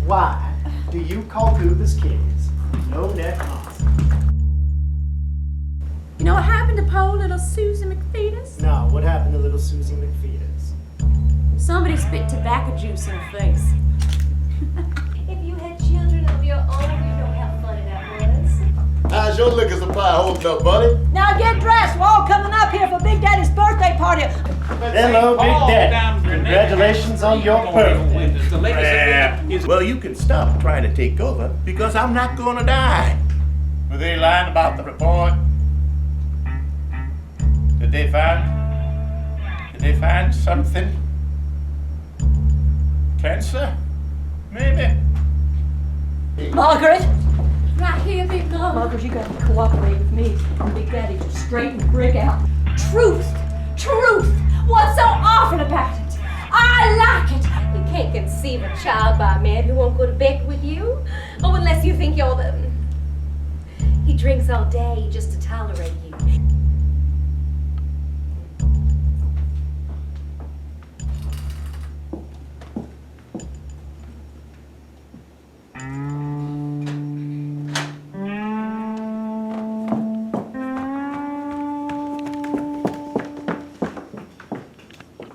Why do you call Cooper's kids no neck moss? You know what happened to poor little Susie McFetus? No, what happened to little Susie McFetus? Somebody spit tobacco juice in her face. If you had children of your own, you know how funny that was. How's your liquor supply holding up, buddy? Now get dressed. We're all coming up here for Big Daddy's birthday party. Hello, Big Daddy. Congratulations on your birthday. Well, you can stop trying to take over because I'm not going to die. Were they lying about the report? Did they find something? Cancer? Maybe. Margaret. Right here, Big Mom. Margaret, you gotta cooperate with me and Big Daddy to straighten the brick out. Truth! What's so awful about it? I like it! You can't conceive a child by a man who won't go to bed with you. Oh, unless you think you're the... He drinks all day just to tolerate you.